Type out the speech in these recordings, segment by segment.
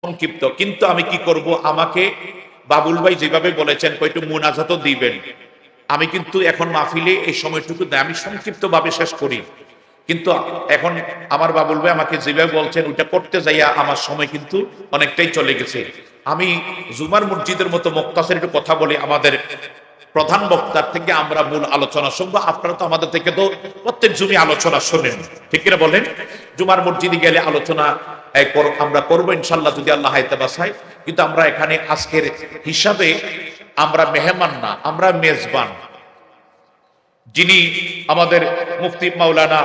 সংক্ষিপ্ত, কিন্তু আমি কি করব, আমাকে বাবুল ভাই যেভাবে বলেছেন একটু মুনাজাতও দিবেন, আমি কিন্তু এখন মাহফিলে এই সময়টুকু দেয় আমি সংক্ষিপ্ত ভাবে শেষ করি, কিন্তু এখন আমার বাবুল ভাই আমাকে যেভাবে বলছেন ওইটা করতে যাইয়া আমার সময় কিন্তু অনেকটাই চলে গেছে। আমি জুমার মসজিদের মতো মুক্তাসের একটু কথা বলি, আমাদের প্রধান বক্তার থেকে আমরা মূল আলোচনা শুনবো। আপনারা তো আমাদের থেকে তো প্রত্যেক জমি আলোচনা শোনেন, ঠিক কিনা বলেন? জুমার মসজিদে গেলে আলোচনা আমরা করবো ইনশাল্লাহ, যদি আল্লাহ হায়াতে বাঁচায়। কিন্তু আমরা এখানে আজকের হিসাবে আমরা মেহমান না, আমরা মেজবান। যিনি আমাদের মুফতি মাওলানা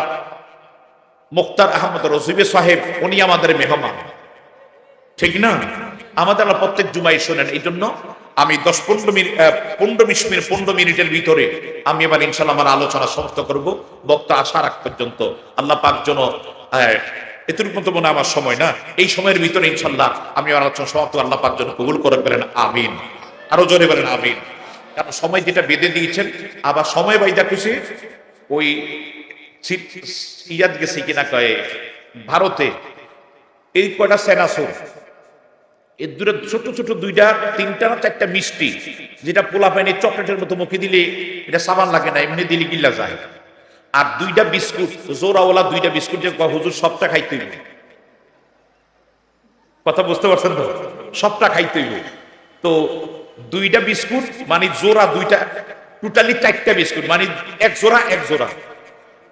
মুখতার আহমদ রজিবে সাহেব, উনি আমাদের মেহমান, ঠিক না? আমাদের প্রত্যেক জুমাই শোনেন। এই জন্য আমি 15 মিনিটের ভিতরে আমি এবার ইনশাল্লাহ আমার আলোচনা সমাপ্ত করব, বক্তা আসার আগ পর্যন্ত। আল্লাহ পাক যেন এতটুকু মতো মনে আমার সময় না, এই সময়ের ভিতরে ইনশাল্লাহ আমি আমার আলোচনা সমাপ্ত আল্লাহ পাক যেন কবুল করে বলেন আমিন। আরো জোরে বলেন আমিন। কারণ সময় যেটা বেঁধে দিয়েছেন, আবার সময় বাইদা খুশি ওই ইয়াদ গেছে কিনা কয়ে ভারতে এই কয়টা সেনাসুর, এর দূরে ছোট ছোট 2টা 3টা না 4টা মিষ্টি, যেটা পোলা পাইনি চকলেটের মতো মুখে দিলে এটা সাবান লাগে না, এমনি দিলে গিল্লা যায়। আর 2টা বিস্কুট, জোরাওয়ালা 2টা বিস্কুট, যে হুজুর সবটা খাইতে হইবে। কথা বুঝতে পারছেন তো? সবটা খাইতে হইবে। তো 2টা বিস্কুট মানে জোড়া 2টা, টোটালি 4টা বিস্কুট মানে এক জোড়া এক জোড়া।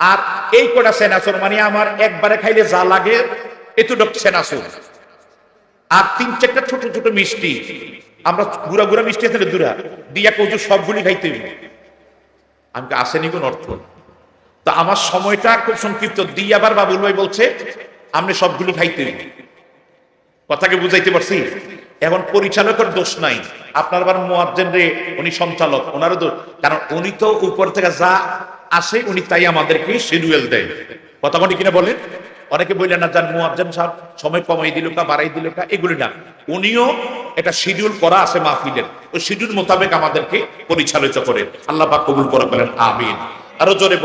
আর এই কটা সেনাসুর মানে আমার একবারে খাইলে যা লাগে এতটুকু সেনাসুর। আর 3-4টা ছোট ছোট মিষ্টি, আমরা গুড়া গুড়া মিষ্টি আছে দূরা দিয়া কচু সবগুলি খাইতে হইবে। আমি আসেনি কোন অর্থ। তো আমার সময়টা খুব সংক্ষিপ্ত দিয়ে আবার বাবুল ভাই বলছে আপনি সবগুলি খাইতে হইবে। কথাকে বুঝাইতে পারছি? এখন পরিচালকের দোষ নাই, আপনার আবার মুয়াজ্জিন রে, উনি সঞ্চালক, ওনারও দোষ, কারণ উনি তো উপর থেকে যা আসে উনি তাই আমাদেরকে শিডিউল দেয়। কথা বলি কিনা বলেন? অনেকে বললেন না যান মুয়াজ্জিন সাহেব সময় কমাই দিল কা বাড়াই দিল কা, এগুলি না, উনিও এটা শিডিউল করা আছে মাহফিলের, ওই শিডিউল মোতাবেক আমাদেরকে পরিচালিত করে। আল্লাহ পাক কবুল করে বলেন আমিন। আরো জোরে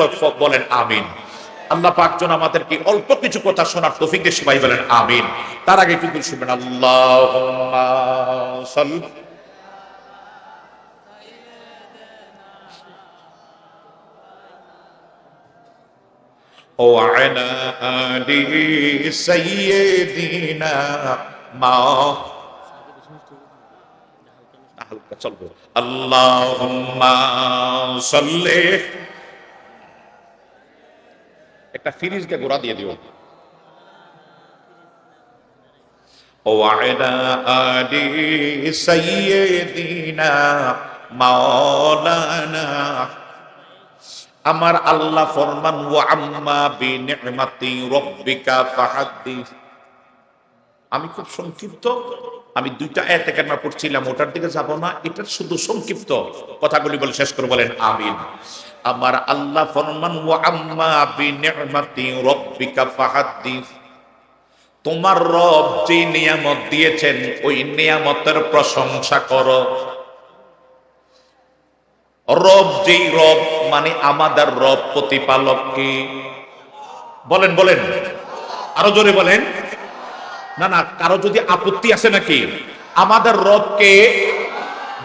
বলেন আমিন। আল্লাহ পাক যেন আমাদেরকে অল্প কিছু কথা শোনার তৌফিক দিয়ে সবাই বলেন আমিন। তার আগে একটু শুনবেন আল্লাহুম্মা সাল্লি وعلى آل سيدنا হালকা চলবে। আল্লাহুম্মা সাল্লি, একটা ফিরিজকে গোড়া দিয়ে দিও। وعلى آل سيدنا مولانا, আমার আল্লাহ ফরমান ওয়া আম্মা বিনি'মাতি রাব্বিকা ফাহাদ্দিস। আমি খুব সংক্ষিপ্ত, আমি 2টা আয়াত কারিমা পড়ছিলাম, ওটার দিকে যাব না, এটা শুধু সংক্ষিপ্ত কথাগুলি বলে শেষ করে বলেন আমিন। আমার আল্লাহ ফরমান ওয়া আম্মা বিনি'মাতি রাব্বিকা ফাহাদ্দিস, তোমার রব যে নিয়ামত দিয়েছেন ওই নিয়ামতের প্রশংসা করো। রব যেই রব মানে আমাদের রব প্রতিপালক কি? বলেন বলেন, আরো জোরে বলেন। না না, কারো যদি আপত্তি আছে নাকি? আমাদের রবকে,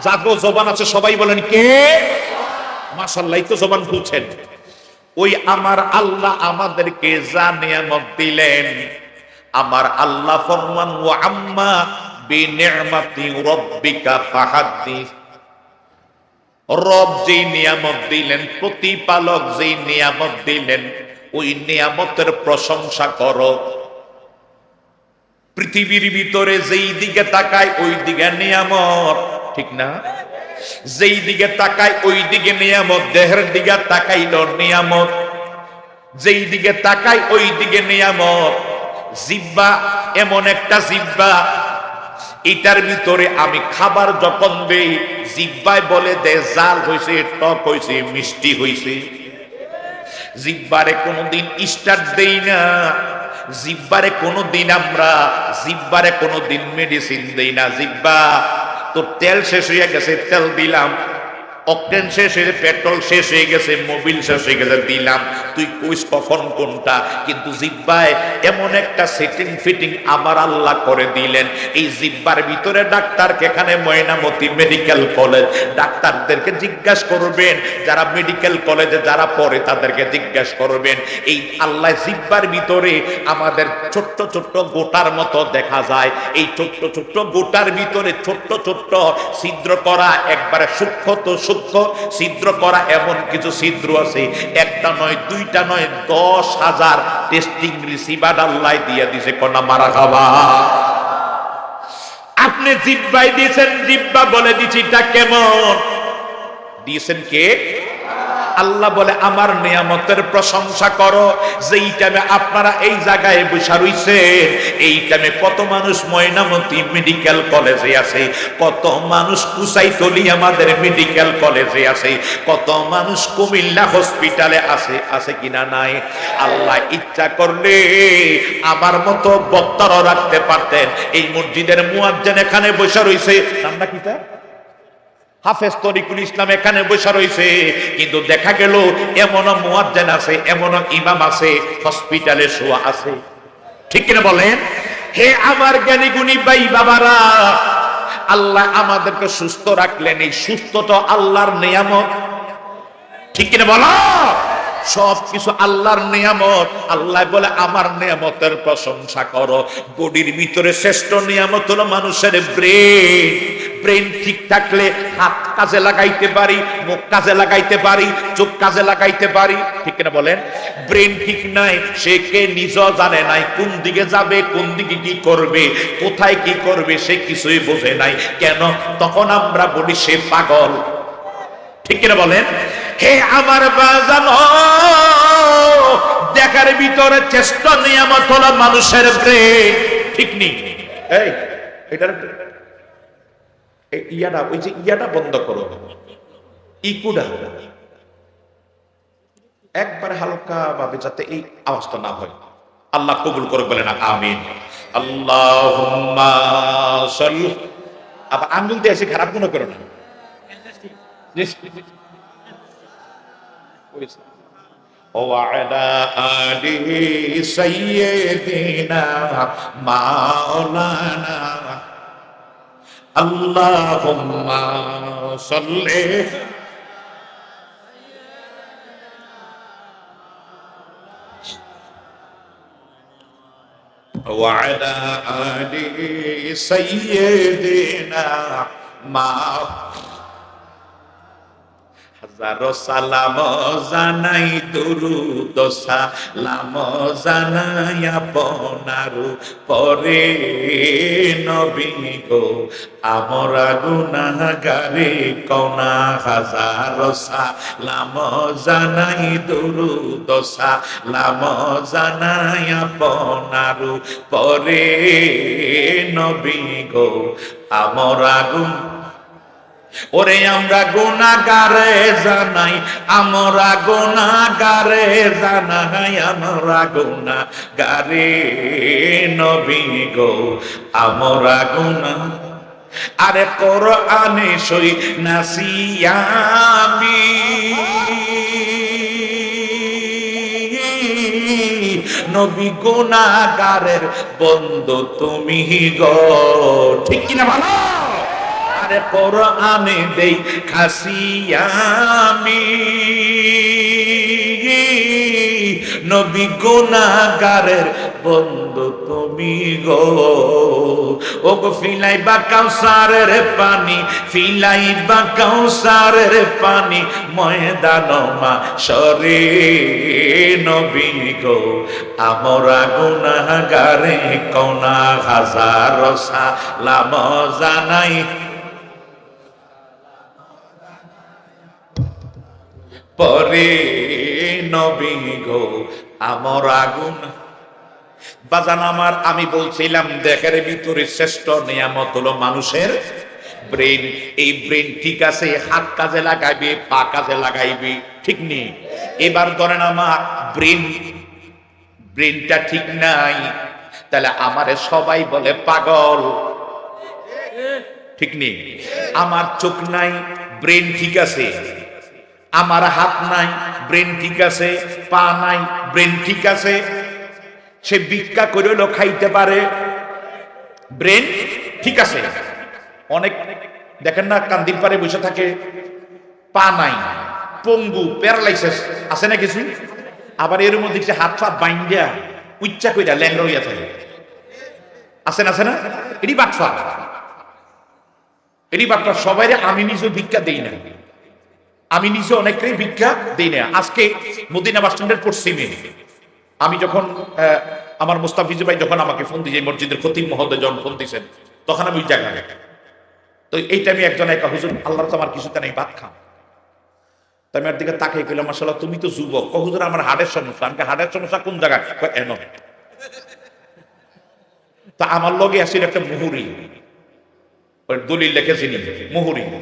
জাগো জবান আছে সবাই বলেন কে? মাশাআল্লাহ, তো জবান খুলছেন। ওই আমার আল্লাহ আমাদেরকে যা নিয়ামত দিলেন, আমার আল্লাহ ফরমান ওয়া আম্মা বিনি'মাতি রাব্বিকা ফাহাদ্দিস, রব যেই নিয়ামত দিলেন, প্রতিপালক যেই নিয়ামত দিলেন ওই নিয়ামতের প্রশংসা করো। পৃথিবীর ভিতরে যেই দিকে তাকায় ওই দিকে নিয়ামত, ঠিক না? যেই দিকে তাকায় ওই দিকে নিয়ামত, দেহের দিকে তাকাইল নিয়ামত, যেই দিকে তাকায় ওই দিকে নিয়ামত। জিহ্বা এমন একটা জিহ্বা, এটার ভিতরে আমি খাবার যখন দেই জিহ্বায় বলে দে জাল হইছে, টক হইছে, মিষ্টি হইছে। জিহ্বারে কোনোদিন স্টার্ট দেই না, জিহ্বারে কোনোদিন আমরা জিহ্বারে কোনোদিন মেডিসিন দেই না। জিহ্বা তোর তেল শেষ হয়ে গেছে, তেল দিলাম, অকটেন শেষ হয়ে পেট্রোল শেষ হয়ে গেছে, মোবিল শেষ হয়ে গেছে, দিলাম, তুই কইস কখন কোনটা। কিন্তু জিব্বায় এমন একটা সেটিং ফিটিং আমার আল্লাহ করে দিলেন, এই জিব্বার ভিতরে ডাক্তারকে, এখানে ময়নামতি মেডিকেল কলেজ, ডাক্তারদেরকে জিজ্ঞাসা করবেন, যারা মেডিকেল কলেজে যারা পড়ে তাদেরকে জিজ্ঞাসা করবেন, এই আল্লাহ জিব্বার ভিতরে আমাদের ছোট্ট ছোট্ট গোটার মতো দেখা যায়, এই ছোট্ট ছোট্ট গোটার ভিতরে ছোট্ট ছোট্ট ছিদ্র করা, একবারে সূক্ষ্ম তো সূক্ষ্ম ছিদ্র করা, এমন কিছু ছিদ্র আছে, একটা নয় দুইটা নয় 10,000 টেস্টিং রিসিভার আল্লাহ দিয়ে দিছে। কোনা মারা খাবা। আপনি জিব্বাই দিয়েছেন, জিব্বা বলে দিছি এটা কেমন দিয়েছেন কে? আল্লাহ বলে আমার নিয়ামতের প্রশংসা করো। যেই টাইমে আপনারা এই জায়গায় বসে রইছেন, এই টাইমে কত মানুষ ময়নামতি মেডিকেল কলেজে আছে, কত মানুষ কুসাইতলি আমাদের মেডিকেল কলেজে আছে, কত মানুষ কুমিল্লা হসপিটালে আছে, আছে কিনা নাই? আল্লাহ ইচ্ছা করলে আমার মতো বক্তারও রাখতে পারতেন। এই মসজিদের মুয়াজ্জিন এখানে বসে রইছে, নামটা কিটা? হাফেজ তরিকুল ইসলাম এখানে বসে রয়েছে, কিন্তু দেখা গেল এমন মুয়াজ্জিন আছে, এমন ইমাম আছে, হসপিটালে শোয়া আছে। ঠিক কিনা বলেন? হে আমার জ্ঞানী গুণী ভাই বাবারা, আল্লাহ আমাদেরকে সুস্থ রাখলেন, এই সুস্থ তো আল্লাহর নিয়ামত। ঠিক কিনা বলো? সব কিছু আল্লাহর নিয়ামত। আল্লাহ বলে আমার নিয়ামতের প্রশংসা করো। বডির ভিতরে শ্রেষ্ঠ নিয়ামত হলো মানুষের ব্রেন। ব্রেন ঠিক থাকলে হাত কাজে লাগাইতে পারি, মুখ কাজে লাগাইতে পারি, চোখ কাজে লাগাইতে পারি। ঠিক না বলেন? ব্রেন ঠিক নাই, সে কে নিজেও জানে নাই, কোন দিকে যাবে, কোন দিকে কি করবে, কোথায় কি করবে, সে কিছুই বোঝে নাই। কেন? তখন আমরা বলি সে পাগল। ঠিক কিনা বলেন? হে আমার বাজানো, দেখার ভিতরে চেষ্টা নিয়ামত হলো মানুষের ব্রেন। ঠিক নেই? এই এটার ইয়াটা, ওই যে ইয়াটা বন্ধ করো, ইকুডা একবারে হালকা ভাবে, যাতে এই আওয়াজটা না হয়। আল্লাহ কবুল করে, বলে না আমিন। আল্লাহুম্মা সাল্লি। আবার আঙ্গুল দিয়ে এসে খারাপ মনে করো না। وعلى آل سيدنا مولانا اللهم صل وعلى آل سيدنا مولانا। হাজারো সালাম জানাই, দুরুদ সালাম জানাই আপনার পরে নবী গো, আমরা গুনাহগারে কওনা। হাজারো সালাম জানাই, দুরুদ সালাম জানাই আপনার পরে নবী গো, আমরা ওরে আমরা গুনাহগারে জানাই, আমরা গুনাহগারে জানাই, আমরা গুনাহগারে নবী গো, আমরা গুনাহ। আরে কোরআনে সই নাসিয়ামি নবী, গুনাহগারের বন্ধু তুমি গো। ঠিক কিনা ভালো? আরে কোরআনে দেই খাসিয়ামি নবী, গুনাহগারের বন্ধু তুমি গো। ও গো ফিলাইবা কাউসারের পানি, ফিলাইবা কাউসারের পানি ময়দান মাশরে নবী গো, আমরা গুনাহগারে কওনা। হাজারো সালাম জানাই পরে নবী গো, আমার আগুন। বাজান আমার, আমি বলছিলাম দেহের ভিতরে শ্রেষ্ঠ নিয়ামত হলো মানুষের ব্রেন। এই ব্রেন ঠিক আছে, হাত কাজে লাগাইবে, পা কাজে লাগাইবে, ঠিক নেই? এবার ধরেন আমার ব্রেনটা ঠিক নাই, তাহলে আমারে সবাই বলে পাগল। ঠিক নেই? আমার চোখ নাই, ব্রেন ঠিক আছে। আমার হাত নাই, ব্রেন ঠিক আছে। পা নাই, ব্রেন ঠিক আছে। সে ভিক্ষা করেও খাইতে পারে, ব্রেন ঠিক আছে। অনেক দেখেন না, কান্দির পারে বসে থাকে, পা নাই, পঙ্গু, প্যারালাইসিস আছে না কিছু। আবার এর মধ্যে কিছু হাত পা বাইন্ডা উচ্চা কইরা ল্যাংড়া হইয়া থাকে, আছে না? এটি বাটফা, এটি বাটফা। সবাই আমি নিজে ভিক্ষা দেই না, আমি নিজে অনেকটাই ভিক্ষা দেই না। আজকে মদিনা বাস স্ট্যান্ডের পশ্চিমে আমি যখন আমার মুস্তাফিজ ভাই যখন আমাকে ফোন দিয়ে মসজিদের খতিব মহোদয় যখন ফোন দিয়েছেন, তখন আমি ওই জায়গায়। তো এইটা আমি একজন একা, হুজুর আল্লাহ তো আমার কিছুতে নেই, ভাত খান। তো আমি ওর দিকে তাকিয়ে গেলাম, মাশাআল্লাহ তুমি তো যুবক। হুজুর আমার হাড়ের সমস্যা। আমি হাড়ের সমস্যা কোন জায়গায়? এন। তা আমার লগে আসছিল একটা মুহুরি, ওই দলিল লিখেছি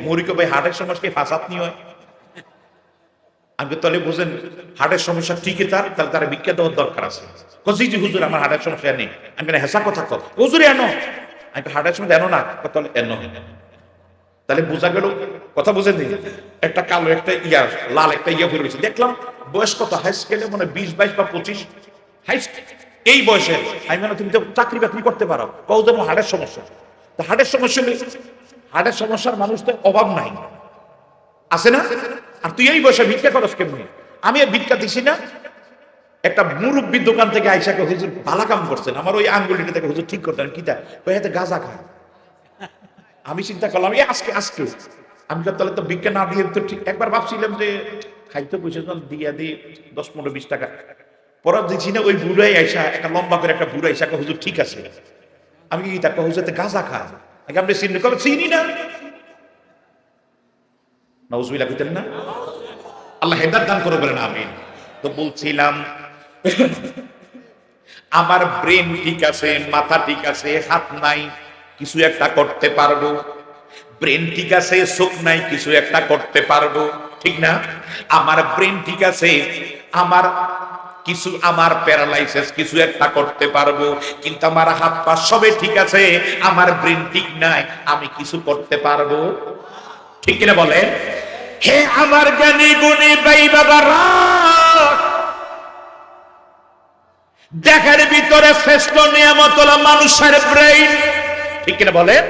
মুহুরিকে ভাই হার্টের সমস্যা কি ফাসাদ নিয়ে হয়? আমি তাহলে বুঝেন হার্টের সমস্যা ঠিকই, তাহলে তারা ভিক্ষা দেওয়ার দরকার আছে। কজি জি হুজুর আমার হার্টের সমস্যা নেই। আমি হেসা কথা কর হুজুরে এনো, আমি হার্টের সমস্যা এনো না, তাহলে এনো। তাহলে বোঝা গেল, কথা বুঝেন নি? একটা কালো একটা ইয়ার লাল একটা ইয়া ঘুরে রয়েছে, দেখলাম বয়স কত হাই স্কেলে মানে 20-22 বা 25 হাই, এই বয়সে। আমি মানে তুমি তো চাকরি বাকরি করতে পারো, কও যেন হার্টের সমস্যা। তো হার্টের সমস্যা নেই, হার্টের সমস্যার মানুষ তো অভাব নাই, আছে না? আর তুই এই বয়সে ভিক্ষা করস কেমনি? আমি ভিক্ষা দিছি না। একটা মুরব্বী দোকান থেকে আইসাকে হুজুর ভালো কাম করছেন, আমার ওই আঙ্গুলিটা থেকে হুজুর ঠিক করতেন, কি তাতে গাঁজা খায়। আমি চিন্তা করলাম আজকে আমি তাহলে তো ভিক্ষা না দিয়ে তো ঠিক। একবার ভাবছিলাম যে খাইতে পয়সা দিয়া দিই 10-15-20 টাকা। পরে দেখছি না ওই বুড়াই আইসা, একটা লম্বা করে একটা বুড়া আইসা হুজুর ঠিক আছে। আমি কি তাকে হুজুর গাঁজা খায়? আপনি চিনি না? নাউজুবিল্লাহ কইতেন না? আল্লাহ হেদায়েত দান করে বলেন আমিন। তো বলছিলাম আমার ব্রেন ঠিক আছে, মাথা ঠিক আছে, হাত নাই, কিছু একটা করতে পারবো। ব্রেন ঠিক আছে, চোখ নাই, কিছু একটা করতে পারবো, ঠিক না? আমার ব্রেন ঠিক আছে, আমার প্যারালাইসিস, কিছু একটা করতে পারবো। কিন্তু আমার হাত পা সবে ঠিক আছে, আমার ব্রেন ঠিক নাই, আমি কিছু করতে পারবো? ঠিক কিনা বলেন? হে আমার জ্ঞানী গুণী ভাই বাবারা, দেখার ভিতরে শ্রেষ্ঠ নিয়ামত হলো মানুষের ব্রেইন, ঠিক কিনা বলেন?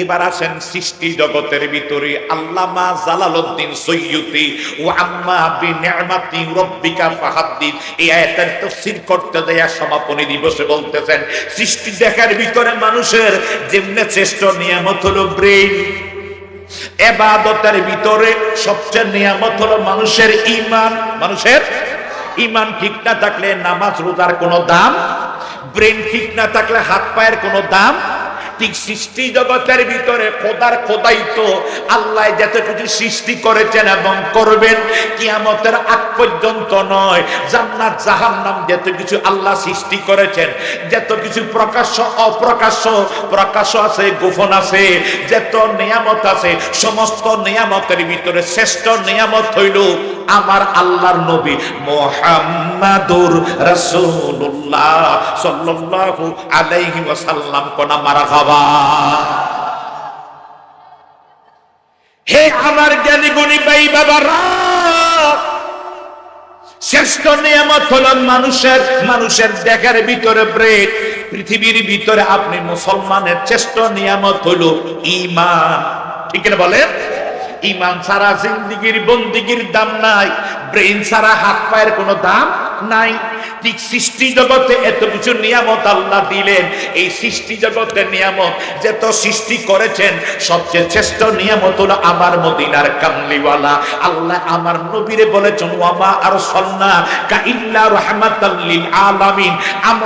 এবার আসেন সৃষ্টি জগতের ভিতরে আল্লামা জালালউদ্দিন সৈয়্যিদি ওয়া আম্মা বিনিআমাতি রাব্বিকা ফাহাদ্দিস এই আয়াতের তাফসীর করতে দেয়া সমাপনী দিবসে বলতেছেন, সৃষ্টি দেখার ভিতরে মানুষের যেমনে শ্রেষ্ঠ নিয়ামত হলো ব্রেইন, ইবাদতের ভিতরে সবচেয়ে নিয়ামত হলো মানুষের ঈমান। মানুষের ঈমান ঠিক না থাকলে নামাজ রোজার কোনো দাম, ব্রেন ঠিক না থাকলে হাত পায়ের কোনো দাম। ঠিক সৃষ্টি জগতের ভিতরে খোদার খোদাইত্ব, আল্লাহ যত কিছু সৃষ্টি করেছেন এবং করবেন কিয়ামতের আগ পর্যন্ত নয়, জান্নাত জাহান্নাম যত কিছু আল্লাহ সৃষ্টি করেছেন, যত কিছু প্রকাশ্য অপ্রকাশ্য, প্রকাশ্য আছে গোপন আছে, যত নিয়ামত আছে, সমস্ত নিয়ামতের ভিতরে শ্রেষ্ঠ নিয়ামত হইল আমার আল্লাহর নবী মুহাম্মাদুর রাসূলুল্লাহ সাল্লাল্লাহু আলাইহি ওয়াসাল্লাম। কোনা মারহাবা। হে আমার জ্ঞানী গুণী ভাই বাবারা, শ্রেষ্ঠ নিয়ামত হলো মানুষের দেখার ভিতরে ব্রেন। পৃথিবীর ভিতরে আপনি মুসলমানের শ্রেষ্ঠ নিয়ামত হলো ঈমান, ঠিক না বলেন? ঈমান ছাড়া জিন্দেগির বন্দেগীর দাম নাই, ব্রেন ছাড়া হাত পায়ের কোনো দাম নাই। ঠিক সৃষ্টি জগতে এত কিছু নিয়ামত আল্লাহ দিলেন, এই সৃষ্টি জগতের নিয়ামত যত সৃষ্টি করেছেন সবচেয়ে শ্রেষ্ঠ নিয়ামত হলো আমার মদিনার কামলিওয়ালা আল্লাহ আমার নবীরে বলেছেন ওয়ামা আরসালনাকা ইল্লা রাহমাতাল লিল আলামিন।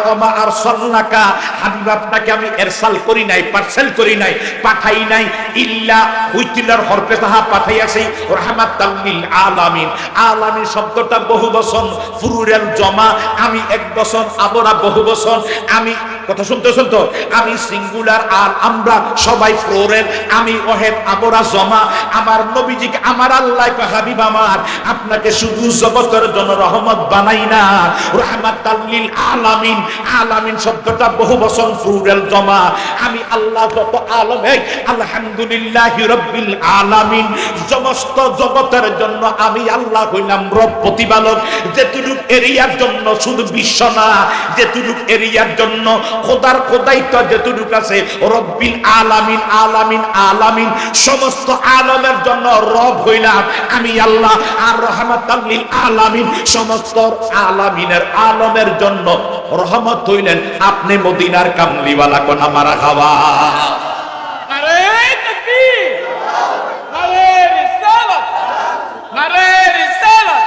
ওয়ামা আরসালনাকা, হাবিব আপনাকে আমি এরসাল করি নাই, পার্সেল করি নাই, পাঠাই নাই, ইল্লা হুইতিলার হরফে তাহা পাঠাইয়াছি রাহমাতাল লিল আলামিন। আলামিন শব্দটা বহু বচন, ফুরুরাল জমা, আমি এক বচন, আবরা বহু বচন, আমি কথা শুনতেছেন তো? আমি সিঙ্গুলার আর আমরা সবাই ফ্লোরের, আমি ওহেদ আমরা জমা। আমার নবীজিকে আমার আল্লাহ হাবিব আমার আপনাকে শুধু জগতের জন্য রহমত বানাই না, রাহমাতাল লিল আলামিন। আলামিন শব্দটা বহু বচন ফ্লুরাল জমা। আমি আল্লাহ যত আলম, আলহামদুলিল্লাহি রাব্বিল আলামিন, সমস্ত জগতের জন্য আমি আল্লাহ হইলাম রব, প্রতিপালক। যেটুকু এরিয়ার জন্য শুধু বিশ্ব না, যেটুকু এরিয়ার জন্য খোদার খোদাইত্ব যেটুকু আছে, রব্বিল আলামিন, আলামিন আলামিন, সমস্ত আলমের জন্য রব হইলাম আমি আল্লাহ। আর রহমাতাল লিল আলামিন, সমস্ত আলামিনের আলমের জন্য রহমত হইলেন আপনি মদিনার কামলিওয়ালা। কোন মারা খাওয়া নারে তাকবীর, নারে রিসালাত, নারে রিসালাত,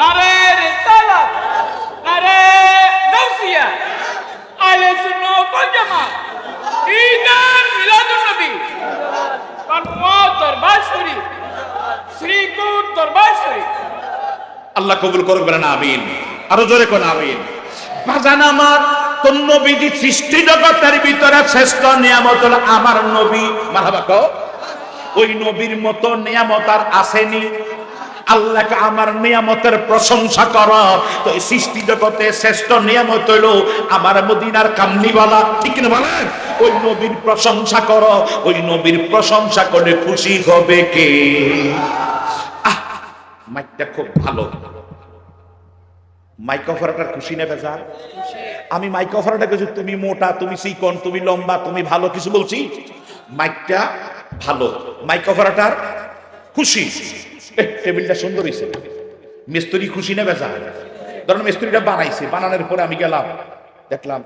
নারে রিসালাত, নারে গাউসিয়া, আহলে সুন্নাহ ওয়াল জামাত, ঈদুল মিলাদুন নবী, কনওয়ার দরবার শরীফ, শ্রীকুট দরবার শরীফ। আল্লাহ কবুল করুক, বলেন আমিন। আরো জোরে কোন আমিন। বাজান আমার, কোন নবীজি সৃষ্টি জগতের ভিতরে শ্রেষ্ঠ নিয়ামত হলো আমার নবী। মারহাবা কও। ওই নবীর মতো নিয়ামত আর আসেনি। আল্লাহকে আমার নিয়ামতের প্রশংসা করো। তো এই সৃষ্টি জগতে শ্রেষ্ঠ নিয়ামত হইল আমার মদিনার কামলিওয়ালা, ঠিক না বলেন? ওই নবীর প্রশংসা করো। ওই নবীর প্রশংসা করে খুশি হবে কে? মাইকটা খুব ভালো। মাইক অফারটার খুশি নেবে স্যার? আমি মাইক অফারটাকে যে তুমি মোটা, তুমি চিকন, তুমি লম্বা, তুমি ভালো কিছু বলছি? মাইকটা ভালো, মাইক অফারটার খুশি। টেবিলটা সুন্দর হয়েছে, মিস্ত্রি খুশি নেবে স্যার? ধরেন মিস্ত্রিটা বানাইছে, বানানোর পরে আমি গেলাম, দেখলাম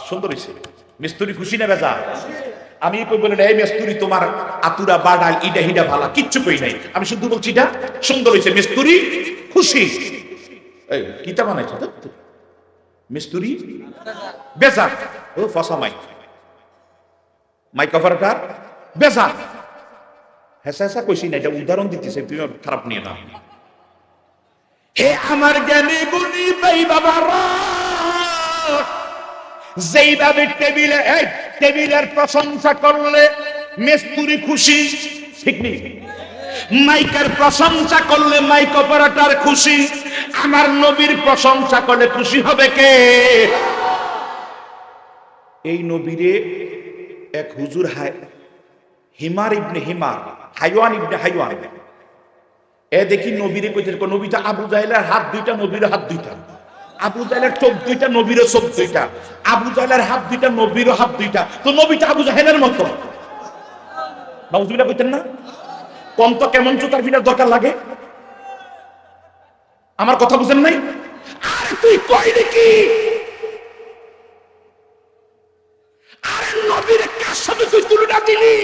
সুন্দর হয়েছে, মিস্ত্রি খুশি নেবে স্যার? আমি কই বলি না এই মিস্ত্রি তোমার আতুরা বাডাল ইডা হিডা ভালা, কিচ্ছু কই নাই। আমি শুধু বলছি এটা সুন্দর হয়েছে, মিস্ত্রি খুশি। এই কিটা বানাইছো তো মিস্ত্রি বেজার। ও ফসা মাইক, মাইক অফারটার বেজার। হেসা হেসা কইছি না, এটা উদাহরণ দিতেছে, তুমি খারাপ নিয়ে না। হে আমার জ্ঞানী গুণী ভাই বাবারা, যেইভাবে টেবিলের প্রশংসা করলে মিস্ত্রি খুশি, ঠিক নেই? মাইকের প্রশংসা করলে মাইক অপারেটর খুশি। আমার নবীর প্রশংসা করলে খুশি হবে কে? এই নবীরে এক হুজুর হিমার ইবনে হিমার, হাইওয়ান ইবনে হাইওয়ান, এ দেখি নবীরে কইতে, নবীটা আবু জাহেলের হাত দুইটা, নবীর হাত দুইটা। আবু জাহেলের চোখ দুইটা, নবীরও চোখ দুইটা। আবু জাহেলের হাত দুইটা, নবীরও হাত দুইটা। তো নবীটা আবু জাহেলের মতো। নাউজুবিল্লাহ কইতেন না? কম তো কেমন জুতার পিটার দরকার লাগে? আমার কথা বুঝেন নাই? আরে তুই কইলি কি? আরে নবীর কার সাথে তুই তুলনা দিলি?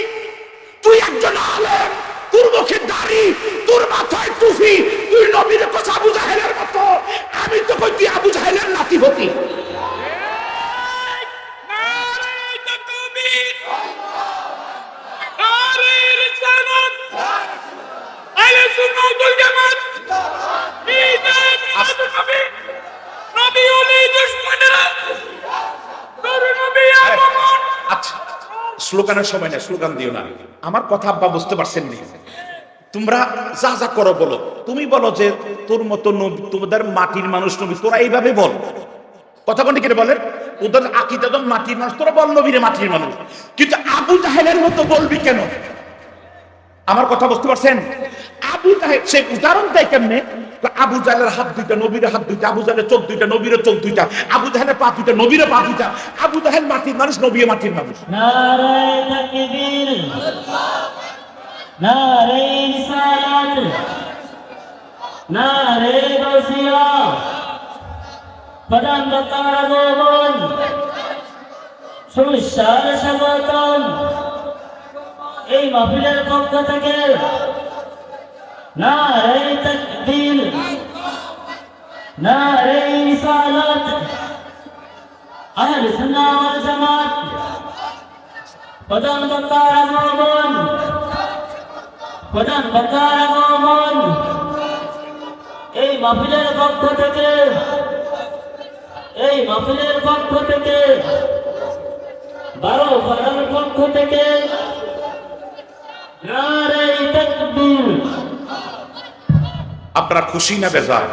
তুই একজন আলেম, তোর মুখে দাড়ি, তোর মাথায় টুপি, তুই নবীর কথা আবু জাহেলের মতো। আমি তো কই তুই আবু জাহেলের নাতি হতি। আচ্ছা, স্লোগানের সময় না, স্লোগান দিও না। আমার কথা আব্বা বুঝতে পারছেন নি? তোমরা যা যা করো বলো। তুমি বলো যে তোর মতো নবী, তোমাদের মাটির মানুষ নবী, তোরা এইভাবে বল। কথা কোন দিকে বলেন? ওদের আকীদা তো মাটির মানুষ, তোরা বল নবীরে মাটির মানুষ। কিন্তু আবু জাহেলের মতো বলবি কেন? আমার কথা বুঝতে পারছেন? আবু জাহেল সে উদাহরণ দেয় কেমনে? আবু জাহেলের হাত দুইটা, নবীর হাত দুইটা। আবু জাহেলের চোখ দুইটা, নবীর চোখ দুইটা। আবু জাহেলের পা দুইটা, নবীর পা দুইটা। আবু জাহেল মাটির মানুষ, নবী মাটির মানুষ। নারে তাকবীর, নারে রিসালাত, নারে গাউসিয়া, প্রধান বক্তার আগমন, সুবিশাল স্বাগতম। এই মাহফিলের পক্ষ থেকে নারে তাকবীর, নারে রিসালাত, আহলে সুন্নাহ ওয়াল জামাত, প্রধান বক্তার আগমন, প্রধান বক্তার আগমন। এই মাহফিলের পক্ষ থেকে এই মাহফিলের পক্ষ থেকে 12 পাড়ার পক্ষ থেকে নারে তাকবীর। আপনারা খুশি না বেজার?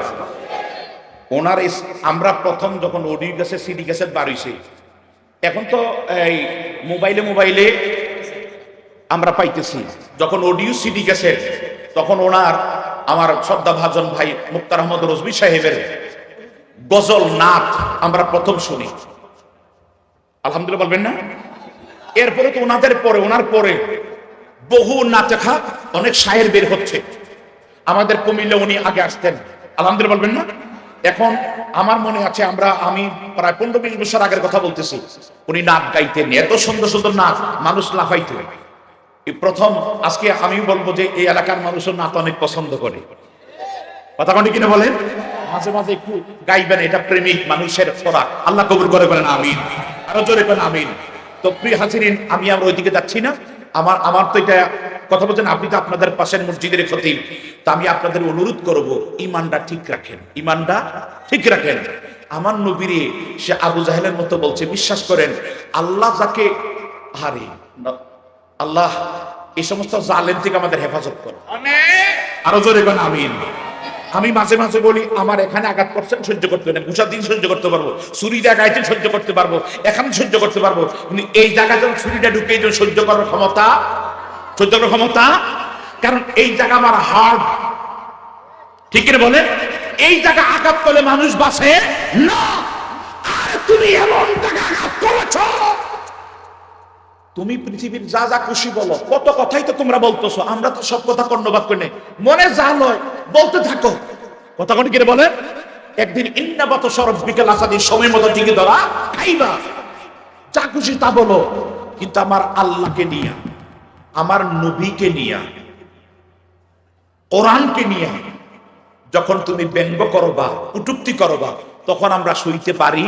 ওনার আমরা প্রথম যখন অডিও গেছে সিডি গেছে বাড়িছে, এখন তো এই মোবাইলে আমরা পাইতেছি। যখন অডিও সিডি গেছে তখন ওনার আমার শ্রদ্ধাভাজন ভাই মুক্তার আহমদ রজবি সাহেবের গজল নাথ আমরা প্রথম শুনি। আলহামদুলিল্লাহ বলবেন না? এরপরে তো ওনার পরে বহু নাচেখা অনেক শায়ের বের হচ্ছে। আমাদের কুমিল্লা উনি আগে আসতেন, আলহামদুলিল্লাহ বলবেন না? এখন আমার মনে আছে আমি প্রায় 15-20 বছর আগের কথা বলতেছি, উনি নাচ গাইতেন, এত সুন্দর সুন্দর নাচ, মানুষ লাফাইতো। এই প্রথম আজকে আমি বলবো যে এই এলাকার মানুষও নাচ অনেক পছন্দ করে। কথা কোনটি কিনা বলেন? মাঝে মাঝে একটু গাইবেন, এটা প্রেমিক মানুষের ফরাক। আল্লাহ কবুল করে বলেন আমিন, আরো জোরে বলেন আমিন। তো প্রিয় হাজিরিন, আমি আর ওইদিকে যাচ্ছি না। আমার তো এটা কথা বলছেন, আপনি তো আপনাদের পাশের মসজিদের খতিব, তা আমি আপনাদের অনুরোধ করব ইমানটা ঠিক রাখেন, ইমানটা ঠিক রাখেন। আমার নবীরে সে আবু জাহেলের মতো বলছে, বিশ্বাস করেন আল্লাহ যাকে আল্লাহ এই সমস্ত জালেম থেকে আমাদের হেফাজত করে। আরো জোরে বলেন আমিন। আমি মাঝে মাঝে বলি, আমার এখানে আঘাত করছেন সহ্য করতে পারেন, গুছা দিন সহ্য করতে পারবো, ছুরিটা গাইতে সহ্য করতে পারবো, এখানে সহ্য করতে পারবো, কিন্তু এই জায়গায় যখন ছুরিটা ঢুকে সহ্য করার ক্ষমতা, কারণ এই জায়গা আমার হার্ট, ঠিক করে বলে, এই জায়গা আঘাত করলে মানুষ বাঁচে না। আর তুমি এমন জায়গা আঘাত করেছ, তুমি পৃথিবীর যা যা খুশি বলো, কত কথাই তো তোমরা বলতেছো, আমরা তো সব কথা কর্ণপাত করে নেই, মনে যা নয় বলতে থাকো। কথা কোন কিরে বলে, একদিন ইন্নাবাত সরব বিকেল আসাদি সময় মতো টিকে ধরা খাইবা, যা খুশি তা বলো, কিন্তু আমার আল্লাহকে নিয়া, আমার নবীকে নিয়া, কোরআনকে নিয়া যখন তুমি ব্যঙ্গ করবা, কটূক্তি করবা, তখন আমরা সইতে পারি।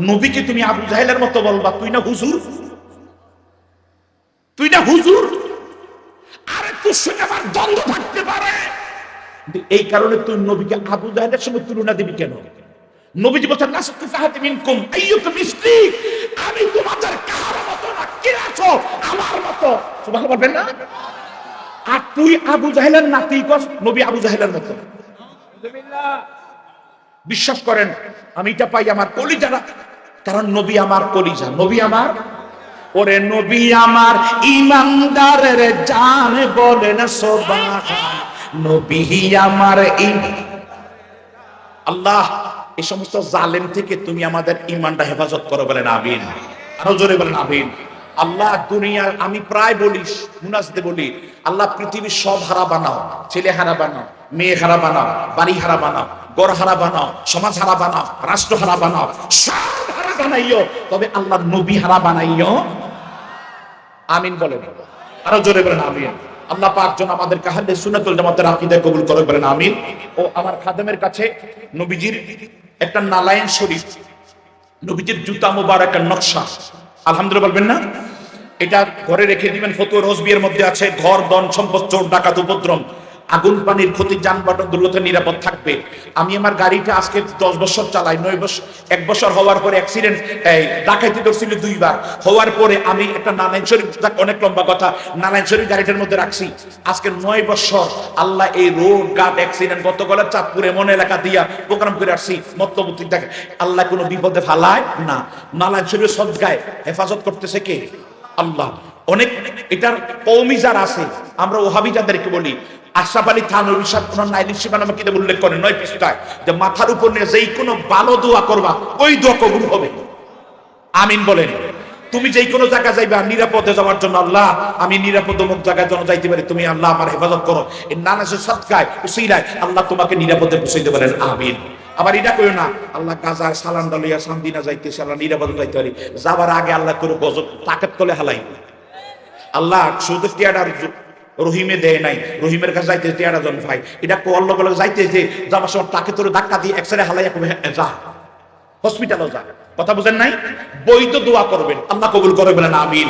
নবীকে তুমি আবু জাহেলের মতো বলবা, তুই না হুজুর, তুই না হুজুর, আরে তোর সঙ্গে আমার দ্বন্দ্ব থাকতে পারে, এই কারণে তুই নবীকে আবু জাহেলের সঙ্গে তুলনা দিবি কেন? নবীজি বলছেন নাসতু ফাহাতি মিনকুম আইয়ুকুম মিসলি, আমি তোমাদের কার মতো না, কে আছো আমার মতো, সুবহানাল্লাহ বলবেন না? আর তুই আবু জাহেলের নাতি কস, নবী আবু জাহেলের মতো। বিশ্বাস করেন আমি এটা পাই আমার কলিজারা, কারণ নবী আমার কলিজা, নবী আমার, ওরে নবী আমার ইমানদারের জান বলেন সুবহান, নবী আমার আল্লাহ এই সমস্ত জালেম থেকে তুমি আমাদের ইমানটা হেফাজত করো, বলেন আমিন, আরো জোরে বলেন আমিন। আল্লাহ দুনিয়ার, আমি প্রায় বলি, মুনাজদে বলি, আল্লাহ পৃথিবীর সব হারা বানাও, ছেলে হারা বানাও, মেয়ে হারা বানাও, বাড়ি হারা বানাও, গড় হারা বানাও, সমাজ হারা বানাও, রাষ্ট্র হারা বানাও, সব হারা বানাইও, তবে আল্লাহ নবী হারা বানাইও। আমিন বলেন, আরো জোরে বলেন আমিন। আল্লাহ পাক যেন আমাদেরকে আহলে সুন্নাতুল জামাতের আকীদা কবুল করে, বলেন আমিন। ও আমার খাদেমের কাছে নবীজির একটা নালায়েন শরীফ, নবীজির জুতা মুবারকের নকশা, আলহামদুলিল্লাহ বলবেন না? এটা ঘরে রেখে দিবেন, ফতুয়া রজবিয়ের মধ্যে আছে, ঘর দন সম্পদ চোর ডাকাত উপদ্রব আগুন পানির ক্ষতি যানবাহন দুর্ঘটনা নিরাপদ থাকবে। আমি আমার গাড়িটা আজকে 10 বছর চালাই, 9 বছর, 1 বছর হওয়ার পরে অ্যাক্সিডেন্ট, ডাকাইতি ধরছিল 2 বার, হওয়ার পরে আমি একটা নারায়ণ শরীফ, অনেক লম্বা কথা, নারায়ণ শরীফ গাড়িটার মধ্যে রাখছি আজকে 9 বছর। আল্লাহ এই রোড ঘাট অ্যাক্সিডেন্ট গতকাল চাঁদপুর এমন এলাকা দিয়া প্রোগ্রাম করে আসছি, মতবুদ্ধি দেখে আল্লাহ কোনো বিপদে ফালায় না। নারায়ণ শরীফ সদগায় হেফাজত করতেছে কে? আল্লাহ। অনেক এটার কওমি যারা আছে, আমরা ওহাবি যাদেরকে বলি, আশরাফ আলী থানভী সাহেব ওনার নাইলিশ নামে কিতাবে উল্লেখ করেন 9 পৃষ্ঠায়, যে মাথার উপর নিয়ে যেই কোনো ভালো দোয়া করবা ওই দোয়া কবুল হবে। আমিন বলেন। তুমি যেই কোনো জায়গা যাইবা নিরাপদে যাওয়ার জন্য, আল্লাহ আমি নিরাপদ অমুক জায়গায় যেন যাইতে পারি, তুমি আল্লাহ আমার হেফাজত করো, এই নানাসের সদকায় উসিলায় আল্লাহ তোমাকে নিরাপদে পৌঁছাইতে পারেন, আমিন। আবার এটা কইও না আল্লাহ গাজায় সালাম ডালিয়া সামদিনা যাইতেছে, আল্লাহ নিরাপদে যাইতে পারি, যাবার আগে আল্লাহ করে গজব তাকাত তলে হালাই। আল্লাহ শুধু টিয়াডার রহিমে দেয় নাই, রহিমের কাছে যাইতে টিয়াডা জন ভাই, এটা কোয়াল্লা বলে যাইতে যে যাবার সময় তাকে তোর ধাক্কা দিয়ে এক্সরে হালাইয়া কবে যা হসপিটালও যা। কথা বুঝেন নাই? বৈধ দোয়া করবেন, আল্লাহ কবুল করে বলেন আমিন।